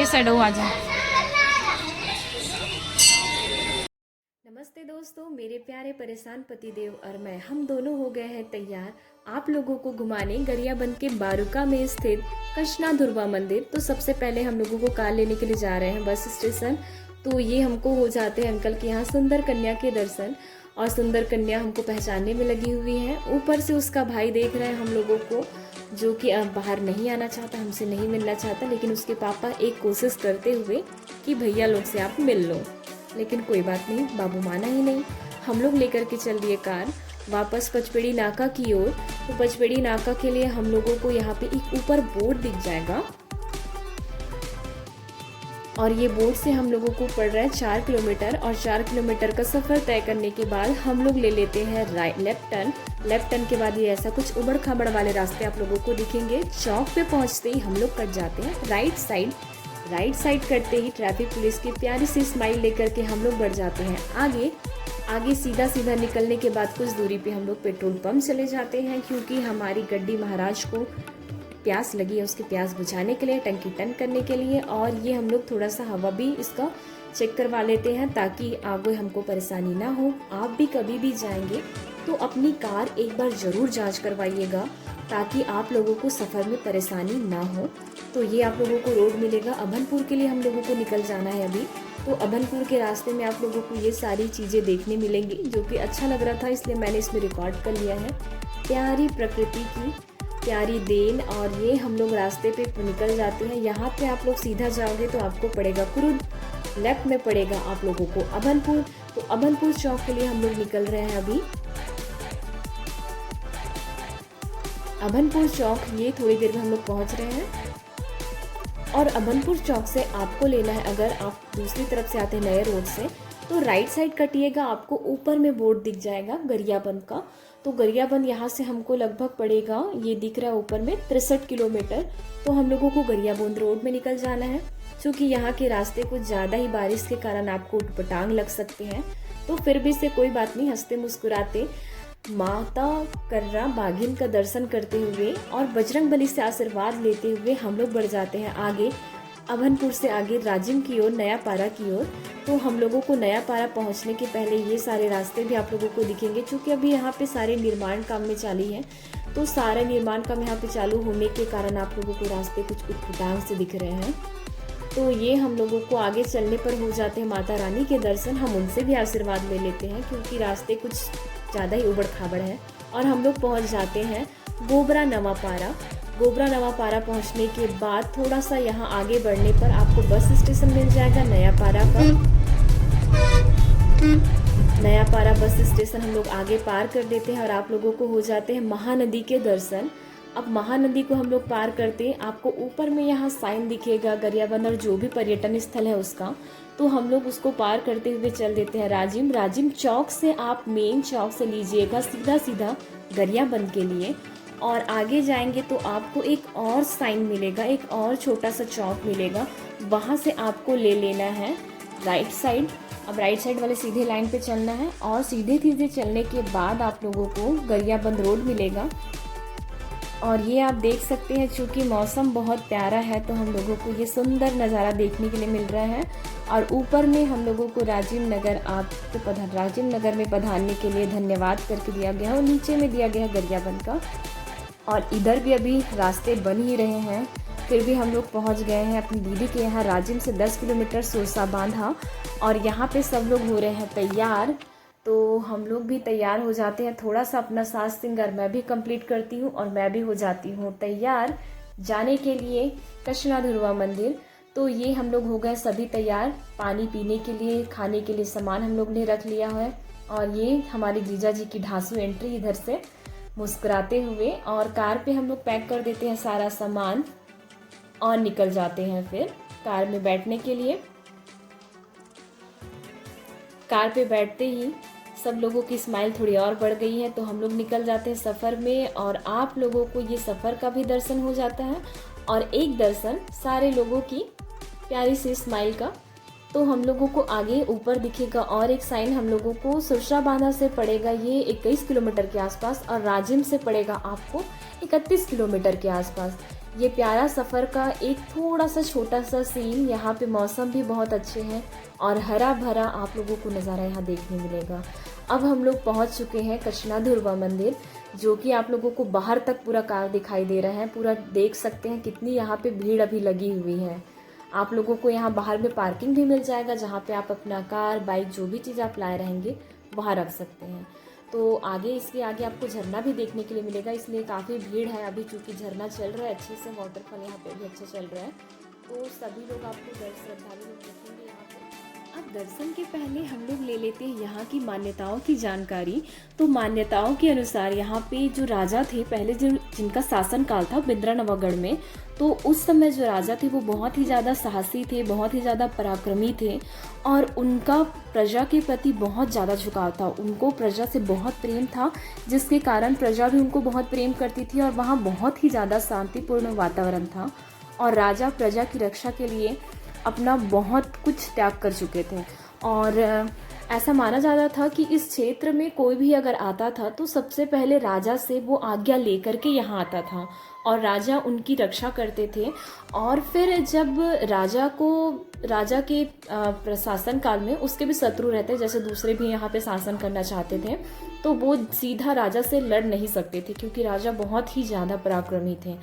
ये सडो आ जा। नमस्ते दोस्तों, मेरे प्यारे परेशान पतिदेव और मैं हम दोनों हो गए हैं तैयार आप लोगों को घुमाने गरियाबंद के बारुका में स्थित कृष्णा ध्रुवा मंदिर। तो सबसे पहले हम लोगों को कार लेने के लिए जा रहे हैं बस स्टेशन। तो ये हमको हो जाते हैं अंकल के यहाँ सुंदर कन्या के दर्शन, और सुंदर कन्या हमको पहचानने में लगी हुई है। ऊपर से उसका भाई देख रहे हैं हम लोगों को, जो कि अब बाहर नहीं आना चाहता, हमसे नहीं मिलना चाहता, लेकिन उसके पापा एक कोशिश करते हुए कि भैया लोग से आप मिल लो, लेकिन कोई बात नहीं, बाबू माना ही नहीं। हम लोग लेकर के चल दिए कार वापस पचपेड़ी नाका की ओर। तो पचपेड़ी नाका के लिए हम लोगों को यहाँ पे एक ऊपर बोर्ड दिख जाएगा, और ये बोर्ड से हम लोगों को पड़ रहा है 4 किलोमीटर, और 4 किलोमीटर का सफ़र तय करने के बाद हम लोग ले लेते हैं लेफ्ट टर्न। लेफ्ट टर्न के बाद ये ऐसा कुछ उबड़ खाबड़ वाले रास्ते आप लोगों को दिखेंगे। चौक पे पहुँचते ही हम लोग कट जाते हैं राइट साइड। राइट साइड करते ही ट्रैफिक पुलिस की प्यारी सी स्माइल लेकर के हम लोग बढ़ जाते हैं आगे। आगे सीधा सीधा निकलने के बाद कुछ दूरी पे हम लोग पेट्रोल पंप चले जाते हैं, क्योंकि हमारी गड्डी महाराज को प्यास लगी है, उसकी प्यास बुझाने के लिए, टंकी टन करने के लिए। और ये हम लोग थोड़ा सा हवा भी इसका चेक करवा लेते हैं ताकि आगे हमको परेशानी ना हो। आप भी कभी भी जाएंगे तो अपनी कार एक बार ज़रूर जांच करवाइएगा ताकि आप लोगों को सफ़र में परेशानी ना हो। तो ये आप लोगों को रोड मिलेगा, अभनपुर के लिए हम लोगों को निकल जाना है अभी। तो अभनपुर के रास्ते में आप लोगों को ये सारी चीज़ें देखने मिलेंगी, जो कि अच्छा लग रहा था इसलिए मैंने इसमें रिकॉर्ड कर लिया है। प्यारी प्रकृति की प्यारी देन, और ये हम लोग रास्ते पे निकल जाते हैं। यहाँ पे आप लोग सीधा जाओगे तो आपको पड़ेगा कुरुद, लेफ्ट में पड़ेगा आप लोगों को अभनपुर। तो अभनपुर चौक के लिए हम लोग निकल रहे हैं अभी। अभनपुर चौक ये थोड़ी देर में हम लोग पहुँच रहे हैं। और अभनपुर चौक से आपको लेना है, अगर आप दूसरी तरफ से आते हैं नए रोड से, तो राइट साइड कटिएगा, आपको ऊपर में बोर्ड दिख जाएगा गरियाबंद का। तो गरियाबंद यहाँ से हमको लगभग पड़ेगा, ये दिख रहा है ऊपर में, 63 किलोमीटर। तो हम लोगों को गरियाबंद रोड में निकल जाना है। क्योंकि यहाँ के रास्ते कुछ ज़्यादा ही बारिश के कारण आपको उटपटांग लग सकते हैं, तो फिर भी से कोई बात नहीं, हंसते मुस्कुराते माता कर्रा बाघिन का दर्शन करते हुए और बजरंग बली से आशीर्वाद लेते हुए हम लोग बढ़ जाते हैं आगे। अभनपुर से आगे राजिम की ओर, नया पारा की ओर। तो हम लोगों को नया पारा पहुंचने के पहले ये सारे रास्ते भी आप लोगों को दिखेंगे, क्योंकि अभी यहाँ पे सारे निर्माण काम में चालू है। तो सारे निर्माण काम यहाँ पे चालू होने के कारण आप लोगों को रास्ते कुछ उटपटांग से दिख रहे हैं। तो ये हम लोगों को आगे चलने पर हो जाते हैं माता रानी के दर्शन। हम उनसे भी आशीर्वाद ले लेते हैं, क्योंकि रास्ते कुछ ज़्यादा ही उबड़ खाबड़ है। और हम लोग पहुँच जाते हैं गोबरा नवा पारा। गोबरा नवा पारा पहुँचने के बाद थोड़ा सा यहाँ आगे बढ़ने पर आपको बस स्टेशन मिल जाएगा नया पारा का। नया पारा बस स्टेशन हम लोग आगे पार कर देते हैं और आप लोगों को हो जाते हैं महानदी के दर्शन। अब महानदी को हम लोग पार करते हैं, आपको ऊपर में यहाँ साइन दिखेगा गरियाबंद और जो भी पर्यटन स्थल है उसका। तो हम लोग उसको पार करते हुए चल देते हैं राजिम। राजिम चौक से आप मेन चौक से लीजिएगा सीधा सीधा गरियाबंद के लिए, और आगे जाएंगे तो आपको एक और साइन मिलेगा, एक और छोटा सा चौक मिलेगा, वहाँ से आपको ले लेना है राइट साइड। अब राइट साइड वाले सीधे लाइन पे चलना है, और सीधे सीधे चलने के बाद आप लोगों को गरियाबंद रोड मिलेगा। और ये आप देख सकते हैं, चूँकि मौसम बहुत प्यारा है तो हम लोगों को ये सुंदर नज़ारा देखने के लिए मिल रहा है। और ऊपर में हम लोगों को राजीव नगर राजीव नगर में पधारने के लिए धन्यवाद करके दिया गया है, और नीचे में दिया गया है गरियाबंद का। और इधर भी अभी रास्ते बन ही रहे हैं, फिर भी हम लोग पहुंच गए हैं अपनी दीदी के यहाँ राजिम से 10 किलोमीटर सोरसा बांधा। और यहाँ पे सब लोग हो रहे हैं तैयार, तो हम लोग भी तैयार हो जाते हैं। थोड़ा सा अपना साज सिंगार मैं भी कंप्लीट करती हूँ और मैं भी हो जाती हूँ तैयार जाने के लिए कृष्णा ध्रुवा मंदिर। तो ये हम लोग हो गए सभी तैयार, पानी पीने के लिए, खाने के लिए सामान हम लोग ने रख लिया है। और ये हमारे जीजा जी की ढांसू एंट्री इधर से मुस्कुराते हुए, और कार पे हम लोग पैक कर देते हैं सारा सामान और निकल जाते हैं फिर कार में बैठने के लिए। कार पे बैठते ही सब लोगों की स्माइल थोड़ी और बढ़ गई है, तो हम लोग निकल जाते हैं सफ़र में, और आप लोगों को ये सफ़र का भी दर्शन हो जाता है और एक दर्शन सारे लोगों की प्यारी सी स्माइल का। तो हम लोगों को आगे ऊपर दिखेगा और एक साइन हम लोगों को सुरसा बांधा से पड़ेगा ये 21 किलोमीटर के आसपास, और राजिम से पड़ेगा आपको 31 किलोमीटर के आसपास। ये प्यारा सफ़र का एक थोड़ा सा छोटा सा सीन। यहाँ पे मौसम भी बहुत अच्छे हैं और हरा भरा आप लोगों को नज़ारा यहाँ देखने मिलेगा। अब हम लोग पहुँच चुके हैं कृष्णा ध्रुवा मंदिर, जो कि आप लोगों को बाहर तक पूरा कार दिखाई दे रहा है। पूरा देख सकते हैं कितनी यहाँ पे भीड़ अभी लगी हुई है। आप लोगों को यहाँ बाहर में पार्किंग भी मिल जाएगा, जहाँ पे आप अपना कार, बाइक, जो भी चीज़ आप लाए रहेंगे वहाँ रख सकते हैं। तो आगे, इसके आगे आपको झरना भी देखने के लिए मिलेगा, इसलिए काफ़ी भीड़ है अभी, चूँकि झरना चल रहा है अच्छे से, वाटरफॉल यहाँ पे भी अच्छा चल रहा है। तो सभी लोग आपको श्रद्धालु लोग दिखेंगे यहाँ पे। अब दर्शन के पहले हम लोग ले लेते हैं यहाँ की मान्यताओं की जानकारी। तो मान्यताओं के अनुसार यहाँ पे जो राजा थे पहले, जिनका शासन काल था बिंद्रानवागढ़ में, तो उस समय जो राजा थे वो बहुत ही ज़्यादा साहसी थे, बहुत ही ज़्यादा पराक्रमी थे और उनका प्रजा के प्रति बहुत ज़्यादा झुकाव था। उनको प्रजा से बहुत प्रेम था, जिसके कारण प्रजा भी उनको बहुत प्रेम करती थी और वहाँ बहुत ही ज़्यादा शांतिपूर्ण वातावरण था। और राजा प्रजा की रक्षा के लिए अपना बहुत कुछ त्याग कर चुके थे। और ऐसा माना जाता था कि इस क्षेत्र में कोई भी अगर आता था तो सबसे पहले राजा से वो आज्ञा लेकर के यहाँ आता था और राजा उनकी रक्षा करते थे। और फिर जब राजा के प्रशासन काल में उसके भी शत्रु रहते, जैसे दूसरे भी यहाँ पे शासन करना चाहते थे, तो वो सीधा राजा से लड़ नहीं सकते थे क्योंकि राजा बहुत ही ज़्यादा पराक्रमी थे।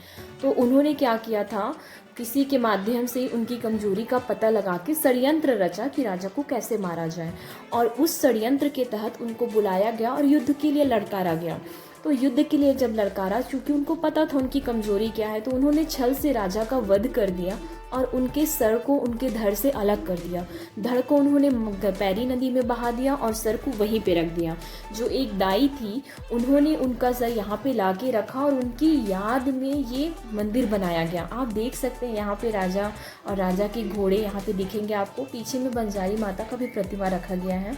तो उन्होंने क्या किया था, किसी के माध्यम से उनकी कमजोरी का पता लगा के षड्यंत्र रचा कि राजा को कैसे मारा जाए, और उस षड्यंत्र के तहत उनको बुलाया गया और युद्ध के लिए ललकारा गया। तो युद्ध के लिए जब ललकारा, चूंकि उनको पता था उनकी कमजोरी क्या है, तो उन्होंने छल से राजा का वध कर दिया और उनके सर को उनके धड़ से अलग कर दिया। धड़ को उन्होंने पैरी नदी में बहा दिया और सर को वहीं पे रख दिया। जो एक दाई थी, उन्होंने उनका सर यहाँ पे ला के रखा और उनकी याद में ये मंदिर बनाया गया। आप देख सकते हैं यहाँ पे राजा और राजा के घोड़े यहाँ पे दिखेंगे आपको। पीछे में बंजारी माता का भी प्रतिमा रखा गया है।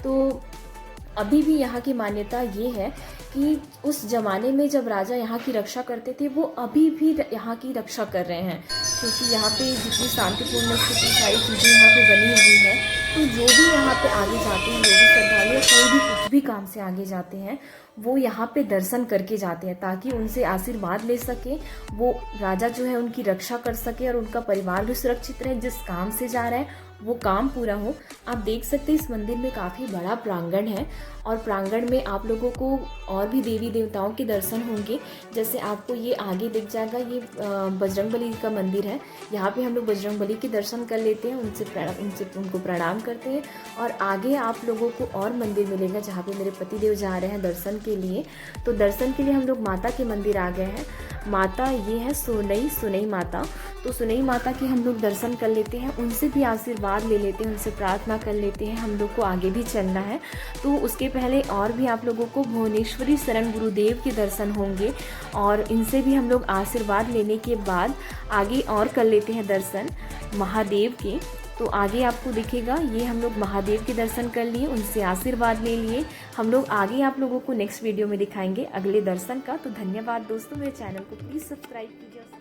तो अभी भी यहाँ की मान्यता ये है कि उस जमाने में जब राजा यहाँ की रक्षा करते थे, वो अभी भी यहाँ की रक्षा कर रहे हैं, क्योंकि यहाँ पे जितनी शांतिपूर्ण स्थिति सारी चीज़ें यहाँ पे बनी हुई है। तो जो भी यहाँ पे आगे जाते हैं, जो भी श्रद्धालु कोई भी कुछ भी काम से आगे जाते हैं, वो यहाँ पे दर्शन करके जाते हैं ताकि उनसे आशीर्वाद ले सके, वो राजा जो है उनकी रक्षा कर सके और उनका परिवार भी सुरक्षित रहे। जिस काम से जा रहा है वो काम पूरा हो। आप देख सकते हैं इस मंदिर में काफ़ी बड़ा प्रांगण है और प्रांगण में आप लोगों को और भी देवी देवताओं के दर्शन होंगे। जैसे आपको ये आगे दिख जाएगा, ये बजरंगबली का मंदिर है। यहाँ पे हम लोग बजरंगबली के दर्शन कर लेते हैं, उनसे उनको प्रणाम करते हैं। और आगे आप लोगों को और मंदिर मिलेगा जहाँ पे मेरे पतिदेव जा रहे हैं दर्शन के लिए। तो दर्शन के लिए हम लोग माता के मंदिर आ गए हैं। माता ये है सुनई माता। तो सुनई माता के हम लोग दर्शन कर लेते हैं, उनसे भी आशीर्वाद ले लेते हैं, उनसे प्रार्थना कर लेते हैं। हम लोग को आगे भी चलना है, तो उसके पहले और भी आप लोगों को भुवनेश्वरी शरण गुरुदेव के दर्शन होंगे और इनसे भी हम लोग आशीर्वाद लेने के बाद आगे और कर लेते हैं दर्शन महादेव के। तो आगे आपको दिखेगा, ये हम लोग महादेव के दर्शन कर लिए, उनसे आशीर्वाद ले लिए। हम लोग आगे आप लोगों को नेक्स्ट वीडियो में दिखाएंगे अगले दर्शन का। तो धन्यवाद दोस्तों, मेरे चैनल को प्लीज़ सब्सक्राइब कीजिए।